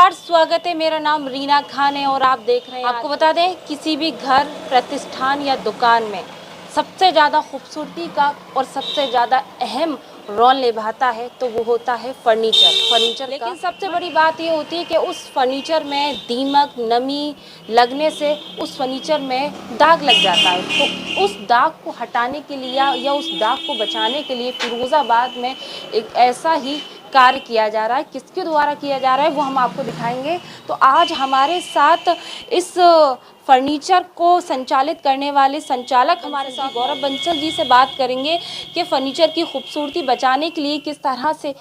नमस्कार, स्वागत है। मेरा नाम रीना खान है और आप देख रहे हैं। आपको बता दें, किसी भी घर, प्रतिष्ठान या दुकान में सबसे ज़्यादा खूबसूरती का और सबसे ज़्यादा अहम रोल निभाता है तो वो होता है फर्नीचर। लेकिन सबसे बड़ी बात ये होती है कि उस फर्नीचर में दीमक, नमी लगने से उस फर्नीचर में दाग लग जाता है। तो उस दाग को हटाने के लिए या उस दाग को बचाने के लिए फिरोज़ाबाद में एक ऐसा ही कार्य किया जा रहा है। किसके द्वारा किया जा रहा है वो हम आपको दिखाएंगे। तो आज हमारे साथ इस फर्नीचर को संचालित करने वाले संचालक हमारे साथ गौरव बंसल जी से बात करेंगे कि फर्नीचर की खूबसूरती बचाने के लिए किस तरह से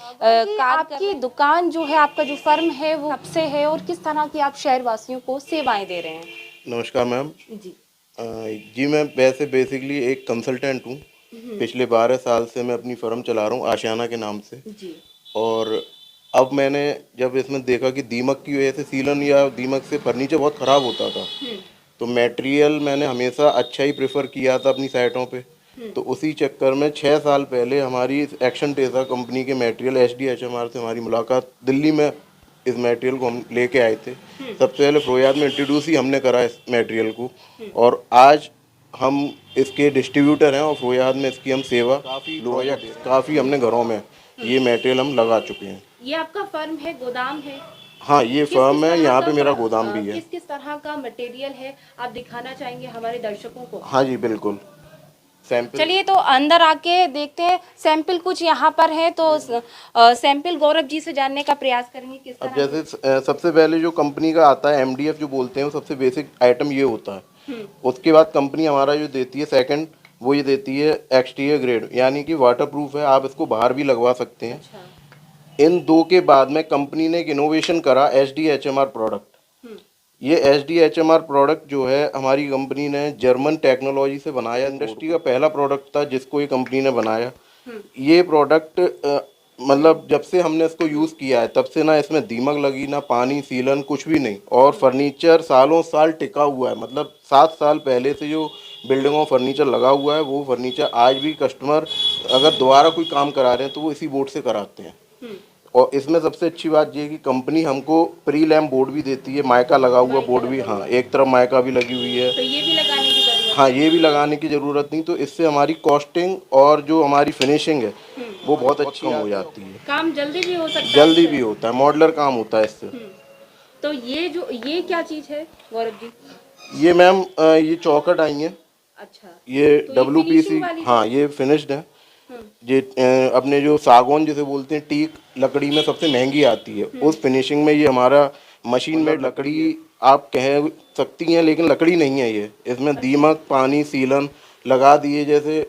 आपकी दुकान जो है, आपका जो फर्म है वो कब से है और किस तरह की आप शहरवासियों को सेवाएं दे रहे हैं। नमस्कार मैम। जी जी मैं वैसे बेसिकली एक कंसल्टेंट हूँ। पिछले 12 साल से मैं अपनी फर्म चला रहा हूँ आशियाना के नाम से। जी और अब मैंने जब इसमें देखा कि दीमक की वजह से सीलन या दीमक से फर्नीचर बहुत ख़राब होता था, तो मटेरियल मैंने हमेशा अच्छा ही प्रेफर किया था अपनी साइटों पे। तो उसी चक्कर में 6 साल पहले हमारी एक्शन टेसा कंपनी के मटेरियल SDHMR से हमारी मुलाकात दिल्ली में। इस मटेरियल को हम लेके आए थे। सबसे पहले फ्रोयाद में इंट्रोड्यूस ही हमने करा इस मटेरियल को, और आज हम इसके डिस्ट्रीब्यूटर हैं और फ्रोयाद में इसकी हम सेवा काफ़ी हमने घरों में ये मटेरियल हम लगा चुके हैं। ये आपका फर्म है, गोदाम है? हाँ, ये फर्म है, यहाँ पे मेरा गोदाम भी है। किस किस तरह का मटेरियल है आप दिखाना चाहेंगे हमारे दर्शकों को? हाँ जी बिल्कुल। सैंपल चलिए तो अंदर आके देखते हैं। सैंपल कुछ यहाँ पर है तो सैंपल गौरव जी से जानने का प्रयास करेंगे किस अब तरह। जैसे सबसे पहले जो कंपनी का आता है MDF जो बोलते हैं, वो सबसे बेसिक आइटम ये होता है। उसके बाद कंपनी हमारा जो देती है सेकंड, वो ये देती है एक्सटीरियर ग्रेड, यानी कि वाटर प्रूफ है, आप इसको बाहर भी लगवा सकते हैं। अच्छा। इन दो के बाद में कंपनी ने एक इनोवेशन करा SDHMR प्रोडक्ट। ये SDHMR प्रोडक्ट जो है हमारी कंपनी ने जर्मन टेक्नोलॉजी से बनाया। इंडस्ट्री का पहला प्रोडक्ट था जिसको ये कंपनी ने बनाया। ये प्रोडक्ट मतलब जब से हमने इसको यूज़ किया है तब से ना इसमें दीमक लगी, ना पानी सीलन, कुछ भी नहीं। और फर्नीचर सालों साल टिका हुआ है। मतलब 7 साल पहले से जो बिल्डिंगों फर्नीचर लगा हुआ है, वो फर्नीचर आज भी कस्टमर अगर दोबारा कोई काम करा रहे हैं तो वो इसी बोर्ड से कराते हैं। और इसमें सबसे अच्छी बात ये है कि कंपनी हमको प्री लैम्प बोर्ड भी देती है, माइका लगा हुआ बोर्ड भी। हाँ, एक तरफ माइका भी लगी हुई है। तो ये भी लगाने की जरूरत? हाँ, ये भी लगाने की ज़रूरत नहीं। तो इससे हमारी कॉस्टिंग और जो हमारी फिनिशिंग है वो बहुत अच्छी हो जाती है। काम जल्दी भी हो सकता है? जल्दी भी होता है, मॉडलर काम होता है इससे। तो ये क्या चीज़ है गौरव जी? ये मैम ये चौखट आई है। अच्छा। ये तो WPC, हाँ ये फिनिश्ड है। ये अपने जो सागौन जिसे बोलते हैं, टीक लकड़ी में सबसे महंगी आती है, उस फिनिशिंग में ये हमारा मशीन मेड लकड़ी आप कह सकती हैं, लेकिन लकड़ी नहीं है ये। इसमें दीमक, पानी, सीलन लगा दिए। जैसे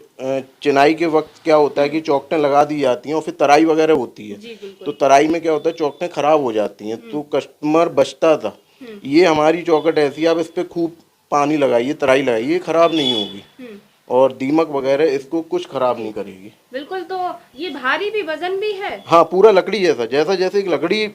चिनाई के वक्त क्या होता है कि चौखटें लगा दी जाती हैं और फिर तराई वगैरह होती है, तो तराई में क्या होता है चौखटें खराब हो जाती हैं, तो कस्टमर बचता था। ये हमारी चौखट ऐसी है, आप इस पर खूब पानी लगाइए, तराई लगाइए, ये खराब नहीं होगी और दीमक वगैरह इसको कुछ खराब नहीं करेगी। बिल्कुल। तो ये भारी भी, वजन भी है? हाँ, पूरा लकड़ी जैसा, जैसे एक लकड़ी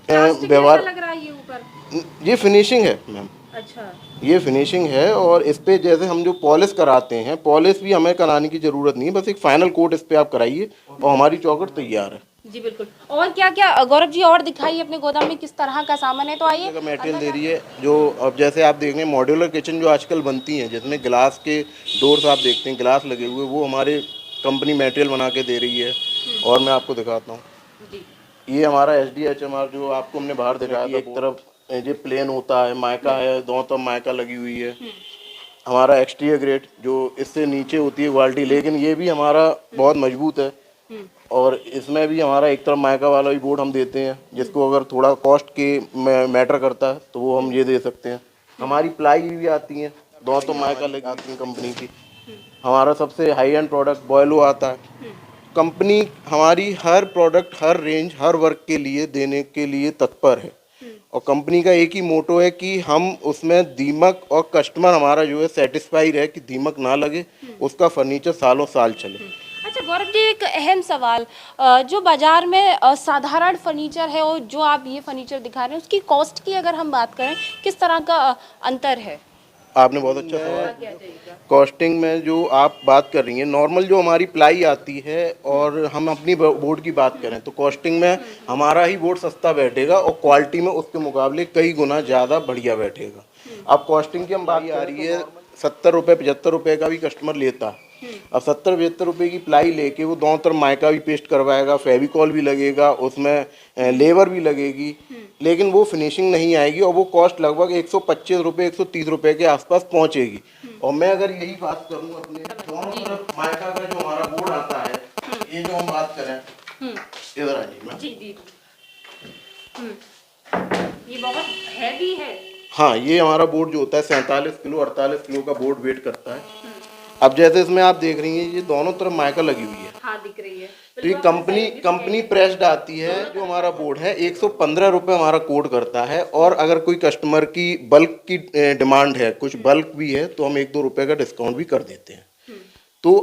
व्यवहार लग रहा है ये ऊपर। ये फिनिशिंग है मैम। अच्छा। ये फिनिशिंग है और इस पे जैसे हम जो पॉलिश कराते हैं, पॉलिश भी हमें कराने की ज़रूरत नहीं है, बस एक फाइनल कोट इस पे आप कराइए और हमारी चौखट तैयार है। जी बिल्कुल। और क्या क्या गौरव जी और दिखाइए अपने गोदाम में किस तरह का सामान है। तो आइए। मटेरियल दे रही है जो अब जैसे आप देख रहे हैं मॉड्यूलर किचन जो आजकल बनती हैं, जिसमें गिलास के डोर्स आप देखते हैं, गिलास लगे हुए, वो हमारे कंपनी मटेरियल बना के दे रही है। और मैं आपको दिखाता हूँ, ये हमारा SDHMR जो आपको हमने बाहर दिखाया था, एक तरफ ये प्लेन होता है, माइका है, दोनों तरफ माइका लगी हुई है। हमारा एक्सटीरियर ग्रेड जो इससे नीचे होती है क्वालिटी, लेकिन ये भी हमारा बहुत मजबूत है। और इसमें भी हमारा एक तरफ माइका वाला भी बोर्ड हम देते हैं, जिसको अगर थोड़ा कॉस्ट के मैटर करता है तो वो हम ये दे सकते हैं। हमारी प्लाई भी आती हैं, दोनों तो माइका लगी आती हैं कंपनी की। हमारा सबसे हाई एंड प्रोडक्ट बॉयलो आता है। कंपनी हमारी हर प्रोडक्ट, हर रेंज, हर वर्क के लिए देने के लिए तत्पर है। और कंपनी का एक ही मोटो है कि हम उसमें दीमक और कस्टमर हमारा जो है सेटिस्फाइड है कि दीमक ना लगे, उसका फर्नीचर सालों साल चले। अच्छा गौरव जी, एक अहम सवाल, जो बाजार में साधारण फर्नीचर है और जो आप ये फर्नीचर दिखा रहे हैं, उसकी कॉस्ट की अगर हम बात करें, किस तरह का अंतर है? आपने बहुत अच्छा सवाल। कॉस्टिंग में जो आप बात कर रही हैं, नॉर्मल जो हमारी प्लाई आती है और हम अपनी बोर्ड की बात करें तो कॉस्टिंग में हमारा ही बोर्ड सस्ता बैठेगा और क्वालिटी में उसके मुकाबले कई गुना ज़्यादा बढ़िया बैठेगा। अब कॉस्टिंग की हम बात आ रही है, 70 रुपये 75 रुपये का भी कस्टमर लेता है। अब 70-75 रुपये की प्लाई लेके वो दोनों तरफ माइका भी पेस्ट करवाएगा, फेविकॉल भी लगेगा, उसमें लेबर भी लगेगी, लेकिन वो फिनिशिंग नहीं आएगी और वो कॉस्ट लगभग 125 रुपये 130 रुपये के आसपास पहुंचेगी। और मैं अगर यही बात करूं अपने दोनों तरफ माइका का जो हमारा बोर्ड आता है, ये जो हम बात करें, इधर आ जाइए जी जी। ये बहुत हैवी है। हाँ, ये हमारा बोर्ड जो होता है 47 किलो 48 किलो का बोर्ड वेट करता है। अब जैसे इसमें आप देख रही हैं, ये दोनों तरफ माइका लगी हुई है। हाँ, दिख रही है। तो ये कंपनी प्रेस्ड आती है। जो हमारा बोर्ड है 115 रुपये हमारा कोड करता है, और अगर कोई कस्टमर की बल्क की डिमांड है, कुछ बल्क भी है, तो हम 1-2 रुपये का डिस्काउंट भी कर देते हैं। तो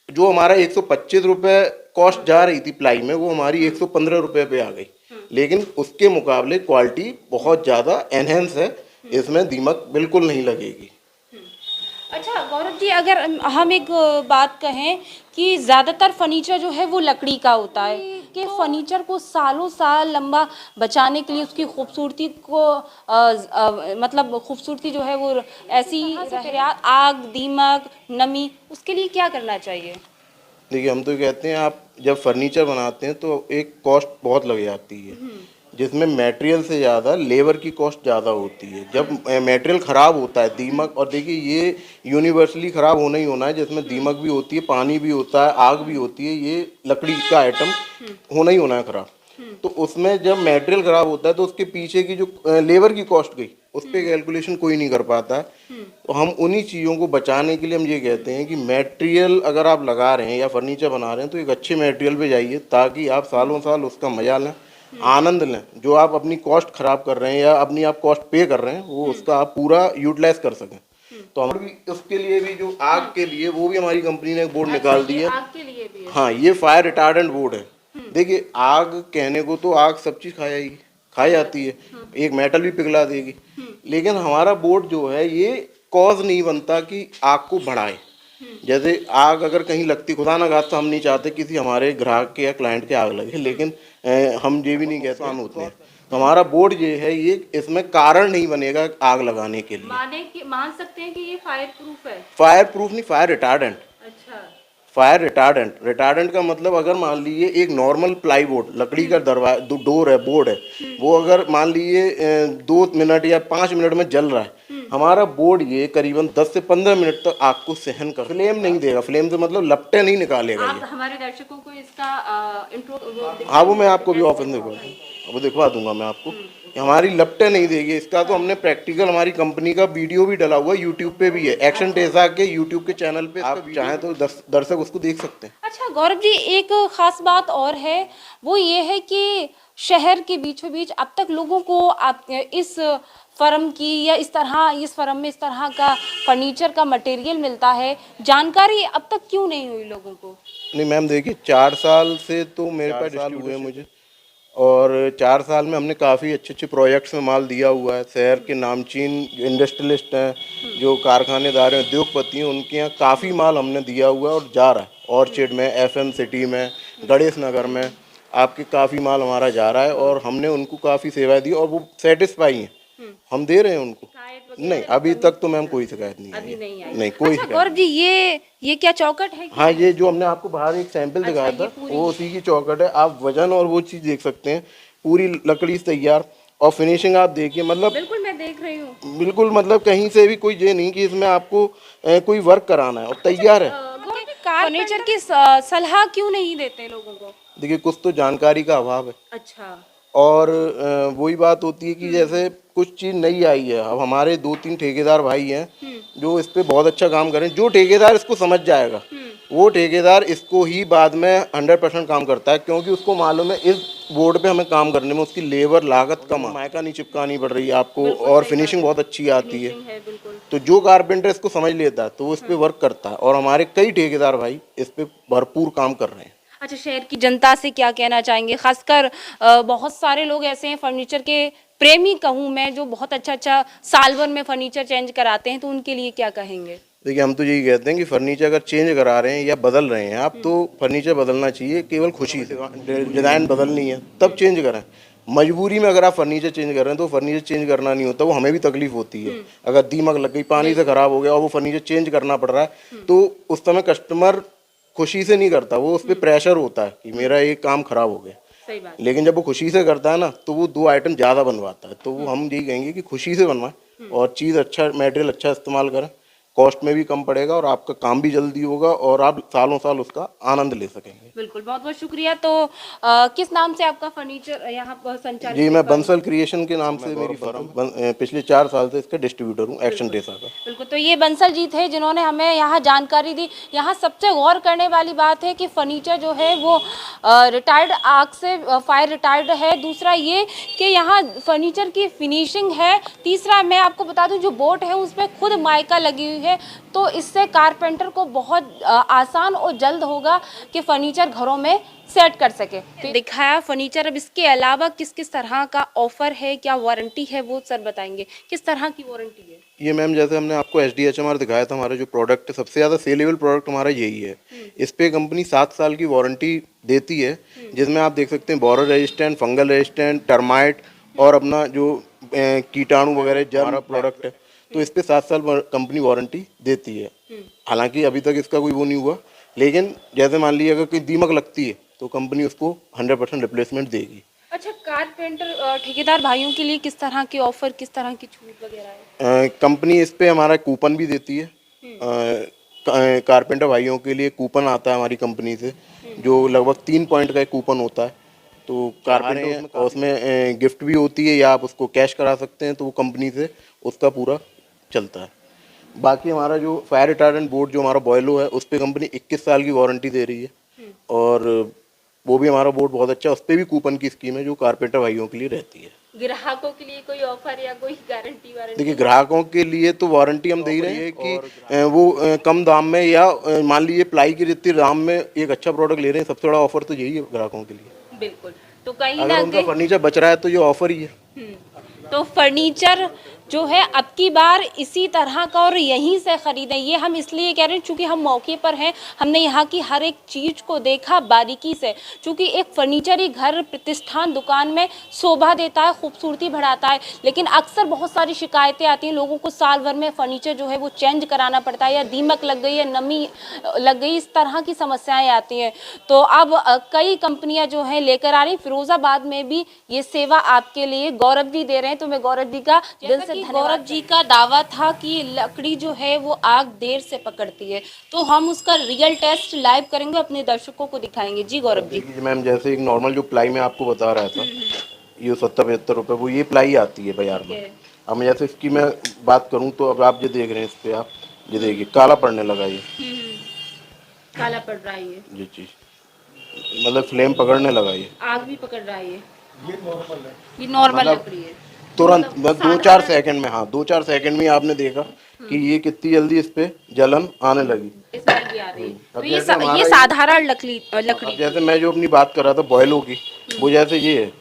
जो हमारा 125 रुपये कॉस्ट जा रही थी प्लाई में, वो हमारी 115 रुपये पे आ गई। लेकिन उसके मुकाबले क्वालिटी बहुत ज़्यादा एनहेंस है, इसमें दीमक बिल्कुल नहीं लगेगी। अच्छा गौरव जी, अगर हम एक बात कहें कि ज़्यादातर फर्नीचर जो है वो लकड़ी का होता है, कि फर्नीचर को सालों साल लंबा बचाने के लिए उसकी खूबसूरती को मतलब खूबसूरती जो है वो ऐसी रहे, आग, दीमक, नमी, उसके लिए क्या करना चाहिए? देखिए, हम तो कहते हैं आप जब फर्नीचर बनाते हैं तो एक कॉस्ट बहुत लग जाती है, जिसमें मटेरियल से ज़्यादा लेबर की कॉस्ट ज़्यादा होती है। जब मटेरियल ख़राब होता है, दीमक, और देखिए ये यूनिवर्सली ख़राब होना ही होना है, जिसमें दीमक भी होती है, पानी भी होता है, आग भी होती है, ये लकड़ी का आइटम होना ही होना है ख़राब। तो उसमें जब मटेरियल ख़राब होता है तो उसके पीछे की जो लेबर की कॉस्ट गई, उस पर कैलकुलेशन कोई नहीं कर पाता है। तो हम उन्हीं चीज़ों को बचाने के लिए हम ये कहते हैं कि मटेरियल अगर आप लगा रहे हैं या फर्नीचर बना रहे हैं तो एक अच्छे मटेरियल पे जाइए, ताकि आप सालों साल उसका मजा लें, आनंद लें। जो आप अपनी कॉस्ट खराब कर रहे हैं या अपनी आप कॉस्ट पे कर रहे हैं, वो उसका आप पूरा यूटिलाइज कर सकें। तो हम भी उसके लिए भी, जो आग के लिए, वो भी हमारी कंपनी ने एक बोर्ड निकाल दी है। आग के लिए भी है। हाँ, ये फायर रिटार्डेंट बोर्ड है। देखिए, आग कहने को तो आग सब चीज़ खाई जाती है, एक मेटल भी पिघला देगी, लेकिन हमारा बोर्ड जो है ये कॉज नहीं बनता कि आग को बढ़ाए। जैसे आग अगर कहीं लगती, खुदा ना खास्ता, हम नहीं चाहते किसी हमारे ग्राहक के या क्लाइंट के आग लगे, लेकिन हम ये भी नहीं कहते हम होते हैं। तो हमारा बोर्ड ये है, ये इसमें कारण नहीं बनेगा आग लगाने के लिए। मान सकते हैं कि ये फायर प्रूफ है। फायर प्रूफ नहीं, फायर रिटार्डेंट। अच्छा। फायर रिटार्डेंट का मतलब, अगर मान लीजिए एक नॉर्मल प्लाई बोर्ड, लकड़ी का दरवाजा, डोर है, बोर्ड है, वो अगर मान लीजिए 2 मिनट या 5 मिनट में जल रहा है, हमारा बोर्ड ये करीबन 10 से 15 मिनट तक आग को सहन कर, फ्लेम नहीं देगा। फ्लेम से मतलब लपटे नहीं निकालेगा। आप हमारे दर्शकों को इसका इंट्रो हाँ, वो मैं आपको भी ऑफर वो दिखवा दूंगा मैं आपको। हमारी लपटे नहीं देगी। इसका तो हमने प्रैक्टिकल, हमारी कंपनी का वीडियो भी डला हुआ है, यूट्यूब पे भी है, एक्शन टेसा के यूट्यूब के चैनल पे, आप चाहें तो दर्शक उसको देख सकते हैं। अच्छा गौरव जी, एक खास बात और है, वो ये है कि शहर के बीचों बीच अब तक लोगों को आप इस फर्म की या इस फर्म में इस तरह का फर्नीचर का मटेरियल मिलता है, जानकारी अब तक क्यों नहीं हुई लोगों को? नहीं मैम, देखिए 4 साल से तो मेरे पास डिस्ट्रीब्यूटर हुए मुझे, और 4 साल में हमने काफ़ी अच्छे प्रोजेक्ट्स में माल दिया हुआ है। शहर के नामचीन इंडस्ट्रियलिस्ट हैं, जो कारखानेदार हैं, उद्योगपति हैं, उनके यहाँ काफ़ी माल हमने दिया हुआ है और जा रहा है। ऑर्चिड में, FM सिटी में, गणेश नगर में आपके काफ़ी माल हमारा जा रहा है, और हमने उनको काफ़ी सेवाएं दी और वो सेटिस्फाई हैं। हम दे रहे हैं उनको। नहीं, अभी तक तो मैम कोई शिकायत नहीं आई। नहीं कोई अच्छा गौरव जी, ये क्या चौकट है? हाँ, ये जो हमने आपको बाहर एक सैंपल दिखाया था, वो उसी की चौकट है। आप वजन और वो चीज़ देख सकते हैं, पूरी लकड़ी से तैयार, और फिनिशिंग आप देखिए, मतलब बिल्कुल मैं देख रही हूँ, बिल्कुल, मतलब कहीं से भी कोई ये नहीं कि इसमें आपको कोई वर्क कराना है, और तैयार है। फर्नीचर की सलाह क्यों नहीं देते लोगों को? देखिए, कुछ तो जानकारी का अभाव है। अच्छा। और वही बात होती है कि जैसे कुछ चीज़ नई आई है, अब हमारे 2-3 ठेकेदार भाई हैं जो इस पे बहुत अच्छा काम करें। जो ठेकेदार इसको समझ जाएगा, वो ठेकेदार इसको ही बाद में 100% काम करता है, क्योंकि उसको मालूम है इस बोर्ड पे हमें काम करने में उसकी लेबर लागत कम है, माइका नहीं चिपकानी पड़ रही है आपको, और फिनिशिंग बहुत अच्छी आती है। तो जो कारपेंटर इसको समझ लेता है तो वो इस पे वर्क करता है, और हमारे कई ठेकेदार भाई इस पे भरपूर काम कर रहे हैं। अच्छा, शहर की जनता से क्या कहना चाहेंगे? खासकर बहुत सारे लोग ऐसे हैं फर्नीचर के प्रेमी कहूँ मैं, जो बहुत अच्छा साल भर में फर्नीचर चेंज कराते हैं, तो उनके लिए क्या कहेंगे? देखिए हम तो यही कहते हैं कि फर्नीचर अगर चेंज करा रहे हैं या बदल रहे हैं आप, तो फर्नीचर बदलना चाहिए केवल खुशी से। डिज़ाइन बदलनी है तब चेंज करें। मजबूरी में अगर आप फर्नीचर चेंज कर रहे हैं तो फर्नीचर चेंज करना नहीं होता, वो हमें भी तकलीफ होती है। अगर दीमक लग गई, पानी से खराब हो गया और वो फर्नीचर चेंज करना पड़ रहा है, तो उस समय कस्टमर खुशी से नहीं करता, वो उस पर प्रेशर होता है कि मेरा ये काम खराब हो गया। सही बात। लेकिन जब वो खुशी से करता है ना, तो वो 2 आइटम ज़्यादा बनवाता है। तो वो हम यही कहेंगे कि खुशी से बनवाएं और चीज़ अच्छा, मटेरियल अच्छा इस्तेमाल करें। कॉस्ट में भी कम पड़ेगा और आपका काम भी जल्दी होगा और आप सालों साल उसका आनंद ले सकेंगे। बिल्कुल, बहुत बहुत शुक्रिया। तो किस नाम से आपका फर्नीचर यहाँ पर संचालित जी, है? मैं बंसल क्रिएशन के नाम से मेरी फर्म पिछले 4 साल से इसका डिस्ट्रीब्यूटर हूँ, एक्शन टेसा का। बिल्कुल, तो ये बंसल जी थे जिन्होंने हमें यहाँ जानकारी दी। यहाँ सबसे गौर करने वाली बात है कि फर्नीचर जो है वो रिटायर्ड आग से फायर रिटायर्ड है। दूसरा ये कि यहाँ फर्नीचर की फिनिशिंग है। तीसरा मैं आपको बता दूं, जो बोर्ड है उसमें खुद माइका लगी हुई है, तो इससे कारपेंटर को बहुत आसान और जल्द होगा कि फर्नीचर घरों में सेट कर सके। तो दिखाया फर्नीचर। अब इसके अलावा किस किस तरह का ऑफर है, क्या वारंटी है, वो सर बताएंगे। किस तरह की वारंटी है? ये मैम, जैसे हमने आपको HDHMR दिखाया था, हमारा जो प्रोडक्ट सबसे ज़्यादा सेलेबल प्रोडक्ट हमारा यही है। इस पे कंपनी 7 साल की वारंटी देती है, जिसमें आप देख सकते हैं बॉरर रेजिस्टेंट, फंगल रेजिस्टेंट, टर्माइट और अपना जो कीटाणु वगैरह जर्म प्रोडक्ट है, तो इस पे 7 साल कंपनी वारंटी देती है। हालांकि अभी तक इसका कोई वो नहीं हुआ, लेकिन जैसे मान लीजिए अगर कोई दीमक लगती है तो कंपनी उसको 100% रिप्लेसमेंट देगी। अच्छा, कारपेंटर ठेकेदार भाइयों के लिए किस तरह की ऑफर, किस तरह की छूट वगैरह है? कंपनी इस पे हमारा कूपन भी देती है। कारपेंटर भाइयों के लिए कूपन आता है हमारी कंपनी से, जो लगभग 3 पॉइंट का एक कूपन होता है। तो कारपेंटर उसमें गिफ्ट भी होती है या आप उसको कैश करा सकते हैं, तो वो कंपनी से उसका पूरा चलता है। बाकी हमारा जो फायर रिटार्डेंट बोर्ड जो हमारा बॉयलो है, उस पर कंपनी 21 साल की वारंटी दे रही है और वो भी हमारा बोर्ड बहुत अच्छा है। उस पर भी कूपन की स्कीम है जो कारपेंटर भाइयों के लिए रहती है। ग्राहकों के लिए कोई ऑफर या कोई गारंटी वारंटी? देखिए, ग्राहकों के लिए तो वारंटी हम दे ही रहे हैं कि वो कम दाम में या मान लीजिए प्लाई की जितनी दाम में एक अच्छा प्रोडक्ट ले रहे हैं, सबसे बड़ा ऑफर तो यही है ग्राहकों के लिए। बिल्कुल, तो कहीं अगर ना उनका कहीं फर्नीचर बच रहा है तो ये ऑफर ही है। तो फर्नीचर जो है अब की बार इसी तरह का और यहीं से खरीदें। ये हम इसलिए कह रहे हैं क्योंकि हम मौके पर हैं, हमने यहाँ की हर एक चीज़ को देखा बारीकी से। क्योंकि एक फर्नीचर ही घर, प्रतिष्ठान, दुकान में शोभा देता है, खूबसूरती बढ़ाता है। लेकिन अक्सर बहुत सारी शिकायतें आती हैं, लोगों को साल भर में फर्नीचर जो है वो चेंज कराना पड़ता है, या दीमक लग गई, या नमी लग गई, इस तरह की समस्याएँ आती हैं। तो अब कई कंपनियाँ जो हैं लेकर आ रही। फिरोजाबाद में भी ये सेवा आपके लिए गौरव जी दे रहे हैं, तो मैं गौरव जी का दिल से गौरव जी का दावा था कि लकड़ी जो है वो आग देर से पकड़ती है, तो हम उसका रियल टेस्ट लाइव करेंगे, अपने दर्शकों को दिखाएंगे। जी गौरव जी। मैम, जैसे एक नॉर्मल जो प्लाई में आपको बता रहा था, ये 70-75 रुपये, वो ये प्लाई आती है बाजार में। अब जैसे इसकी मैं बात करूँ तो अब आप जो देख रहे हैं इस पे, आप ये देखिए काला पड़ने लगा ये। काला पड़ रहा है ये जी, मतलब फ्लेम पकड़ने लगा ये, आग भी पकड़ रहा है। ये नॉर्मल लकड़ी है। तुरंत 2-4 सेकंड में, हाँ 2-4 सेकंड में आपने देखा कि ये कितनी जल्दी इस पे जलन आने लगी। स्मेल भी आ रही है। अब तो जैसे हमारा ये साधारण लकड़ी अब जैसे मैं जो अपनी बात कर रहा था बॉयलों की, वो जैसे ये है।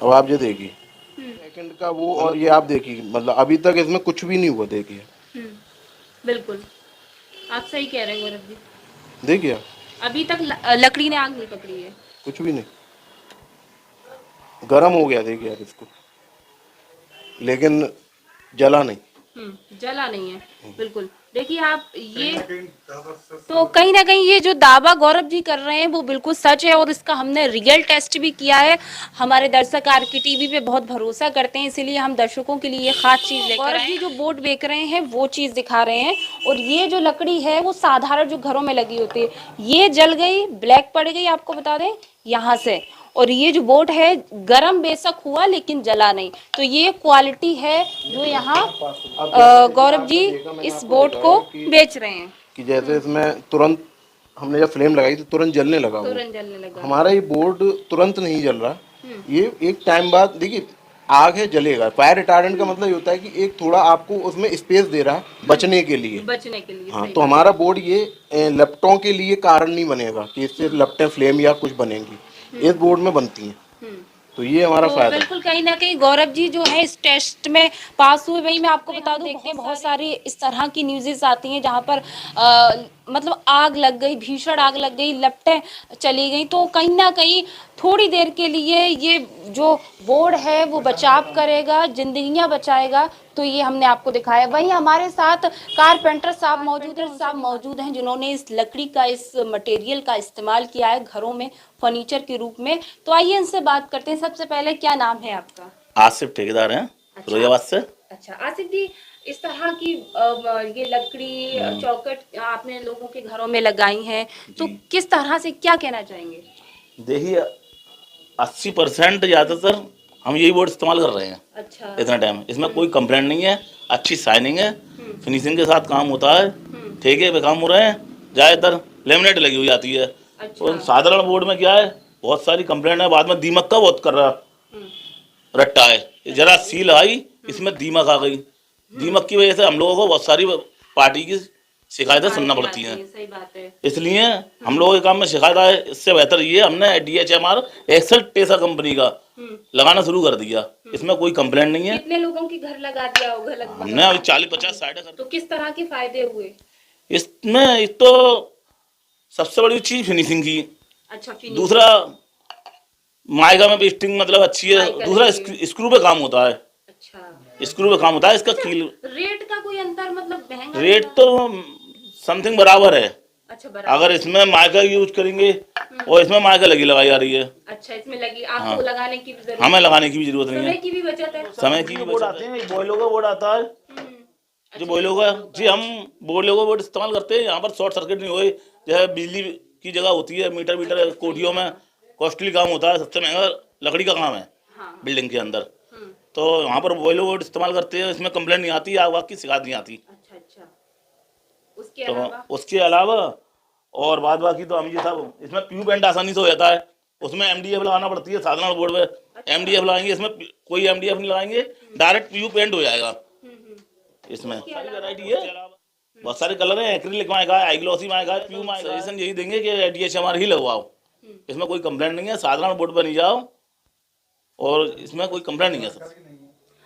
अब आप ये देखिए सेकंड का वो, और ये आप देखिए, मतलब अभी तक इसमें कुछ भी नहीं हुआ। देखिए बिल्कुल आप सही कह रहे हैं गौरव जी। देखिए अभी तक लकड़ी ने आग नहीं पकड़ी है, कुछ भी नहीं, गरम हो गया देखिए आप इसको, लेकिन जला नहीं। जला नहीं है। बिल्कुल देखिए आप, ये तो कहीं ना कहीं ये जो दावा गौरव जी कर रहे हैं वो बिल्कुल सच है, और इसका हमने रियल टेस्ट भी किया है। हमारे दर्शक आर के टीवी पे बहुत भरोसा करते हैं, इसीलिए हम दर्शकों के लिए ये खास चीज लेकर गौरव जी जो बोर्ड बेच रहे हैं वो चीज दिखा रहे हैं। और ये जो लकड़ी है वो साधारण जो घरों में लगी होती है, ये जल गई, ब्लैक पड़ गई, आपको बता दें यहाँ से। और ये जो बोर्ड है गरम बेशक हुआ लेकिन जला नहीं। तो ये क्वालिटी है जो यहाँ गौरव जी इस बोर्ड को बेच रहे हैं। कि जैसे इसमें तुरंत हमने जब फ्लेम लगाई तो तुरंत जलने लगा। तुरंत जलने लगा। हमारा ये बोर्ड तुरंत नहीं जल रहा, ये एक टाइम बाद, देखिए आग है जलेगा। फायर रिटार्डेंट का मतलब ये होता है कि एक थोड़ा आपको उसमें स्पेस दे रहा है बचने के लिए। हाँ, तो हमारा बोर्ड ये लपटों के लिए कारण नहीं बनेगा कि इससे लपटें फ्लेम या कुछ बनेंगी, इस बोर्ड में बनती हैं। तो ये हमारा तो फायदा है। बिल्कुल कहीं ना कहीं गौरव जी जो है इस टेस्ट में पास हुए। वही मैं आपको बता दूं, देखते हैं बहुत सारी इस तरह की न्यूज़ेस आती हैं जहां पर मतलब आग लग गई, भीषण आग लग गई, लपटें चली गई। तो कहीं ना कहीं थोड़ी देर के लिए ये जो बोर्ड है वो बचाव करेगा, जिंदगियां बचाएगा। तो ये हमने आपको दिखाया। वहीं हमारे साथ कारपेंटर साहब मौजूद हैं जिन्होंने इस लकड़ी का, इस मटेरियल का इस्तेमाल किया है घरों में फर्नीचर के रूप में। तो आइए इनसे बात करते हैं। सबसे पहले क्या नाम है आपका? आसिफ ठेकेदार हैं फिरोजाबाद से। अच्छा आसिफ जी, इस तरह की ये लकड़ी चौखट आपने लोगों के घरों में लगाई हैं, तो किस तरह से क्या कहना चाहेंगे? देखिए 80% ज़्यादातर हम यही बोर्ड इस्तेमाल कर रहे हैं अच्छा इतना टाइम। इसमें कोई कंप्लेंट नहीं है, अच्छी शाइनिंग है, फिनिशिंग के साथ काम होता है, ठेके पे काम हो रहे हैं, ज़्यादातर लेमिनेट लगी हुई आती है। और साधारण बोर्ड में क्या है, बहुत सारी कंप्लेंट है, बाद में दीमक का बहुत कर रहा रट्टा है। जरा सील आई, इसमें दीमक आ गई, दीमक की वजह से हम लोगों को बहुत सारी पार्टी की शिकायतें सुनना पड़ती हैं। सही बात है। इसलिए हम लोगों के काम में शिकायत आए, इससे बेहतर ये हमने DHMR एक्सेल टेसा कंपनी का लगाना शुरू कर दिया। इसमें कोई कंप्लेंट नहीं है। कितने लोगों की घर लगा दिया होगा लगभग? हमने अभी 40-50 साइड कर। तो किस तरह के फायदे हुए इसमें एक तो सबसे बड़ी चीज फिनिशिंग की, अच्छा दूसरा माइका में पेस्टिंग मतलब अच्छी है, दूसरा स्क्रू पे काम होता है। अच्छा स्क्रू पे काम होता है। इसका कील रेट का कोई अंतर, मतलब महंगा रेट तो समथिंग बराबर है। अच्छा अगर इसमें माइका यूज करेंगे और इसमें माइका लगाई जा रही है। अच्छा इसमें लगी आपको लगाने की भी जरूरत, हमें लगाने की भी जरूरत नहीं समय है, की भी बचत है। समय की भी बोर्ड आते हैं, बॉयलों का बोर्ड आता है जो बॉयलों का जी हम बॉयलों का बोर्ड इस्तेमाल करते हैं। यहाँ पर शॉर्ट सर्किट नहीं हुए, जैसे बिजली की जगह होती है, मीटर कोठियों में कॉस्टली काम होता है, सबसे महंगा लकड़ी का काम है बिल्डिंग के अंदर। तो वहाँ पर बॉयलो बोर्ड इस्तेमाल करते हैं, इसमें कंप्लेंट नहीं आती, आग वाग की शिकायत नहीं आती। अच्छा उसके तो अलावा उसके अलावा और बाद बाकी तो हम ये सब, इसमें प्यू पेंट आसानी से हो जाता है। उसमें MDF लगाना पड़ती है, साधारण बोर्ड पे MDF लगाएंगे, इसमें कोई MDF नहीं लगाएंगे, डायरेक्ट प्यू पेंट हो जाएगा। इसमें सारी वैरायटी है, बहुत सारे कलर हैं, एक्रिलिक में आएगा, आई ग्लॉसी में आएगा, प्यू में आएगा। सजेशन यही देंगे कि DHMR ही लगवाओ, इसमें कोई कंप्लेंट नहीं है। साधारण बोर्ड पर नहीं जाओ और इसमें कोई कंप्लेंट नहीं है सर।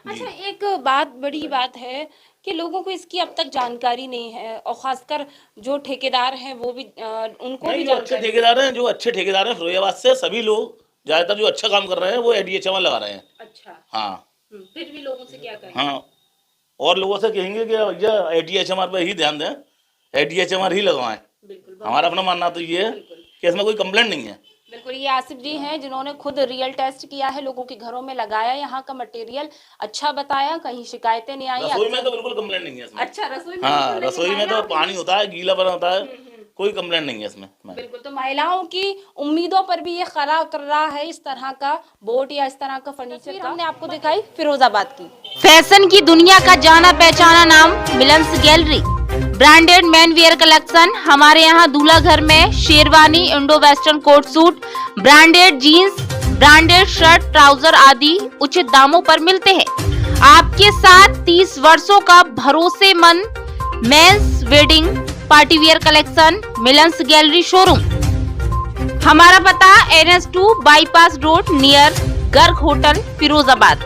अच्छा एक बात, बड़ी बात है कि लोगों को इसकी अब तक जानकारी नहीं है, और खासकर जो ठेकेदार हैं वो भी उनको भी जो अच्छे ठेकेदार हैं, फिरोजाबाद से सभी लोग ज्यादातर जो अच्छा काम कर रहे हैं वो DHMR लगा रहे हैं। अच्छा हाँ फिर भी लोगों से क्या कहें? हाँ, और लोगों से कहेंगे कि भैया DHMR पे ही ध्यान दें, DHMR ही लगवाएं। बिल्कुल हमारा अपना मानना तो ये है कि इसमें कोई कंप्लेंट नहीं है। बिल्कुल, ये आसिफ जी हैं जिन्होंने खुद रियल टेस्ट किया है, लोगों के घरों में लगाया, यहाँ का मटेरियल अच्छा बताया, कहीं शिकायतें नहीं आई। रसोई में तो बिल्कुल कंप्लेंट नहीं है इसमें। अच्छा रसोई में हाँ, बिल्कुल नहीं रसोई में तो पानी होता है, गीलापन होता है, कोई कंप्लेंट नहीं है इसमें। बिल्कुल, तो महिलाओं की उम्मीदों पर भी ये खरा उतर रहा है इस तरह का बोर्ड या इस तरह का फर्नीचर। हमने आपको दिखाई फिरोजाबाद की फैशन की दुनिया का जाना पहचाना नाम Milan's gallery. Branded men wear collection हमारे यहाँ दूल्हा घर में sherwani, Indo western coat suit, branded jeans, branded shirt, trouser आदि उचित दामों पर मिलते हैं। आपके साथ 30 वर्षों का भरोसेमंद men's wedding party wear collection Milan's gallery showroom. हमारा पता NS2 bypass road near Garg hotel Firozabad.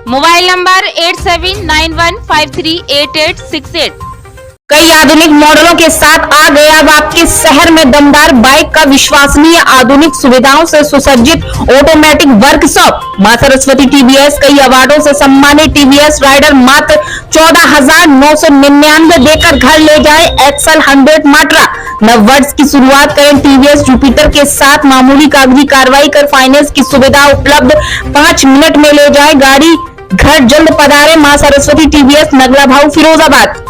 Mobile number 8791538868। कई आधुनिक मॉडलों के साथ आ गया अब आपके शहर में दमदार बाइक का विश्वसनीय आधुनिक सुविधाओं से सुसज्जित ऑटोमेटिक वर्कशॉप। मां सरस्वती TVS कई अवार्डों से सम्मानित TVS राइडर मात्र 14,999 देकर घर ले जाए एक्सल 100 मात्रा। नव वर्ष की शुरुआत करें TVS जुपिटर के साथ। मामूली कागजी कार्रवाई कर फाइनेंस की सुविधा उपलब्ध, 5 मिनट में ले जाए गाड़ी घर। जल्द पधारे मां सरस्वती TVS, नगला भाऊ, फिरोजाबाद।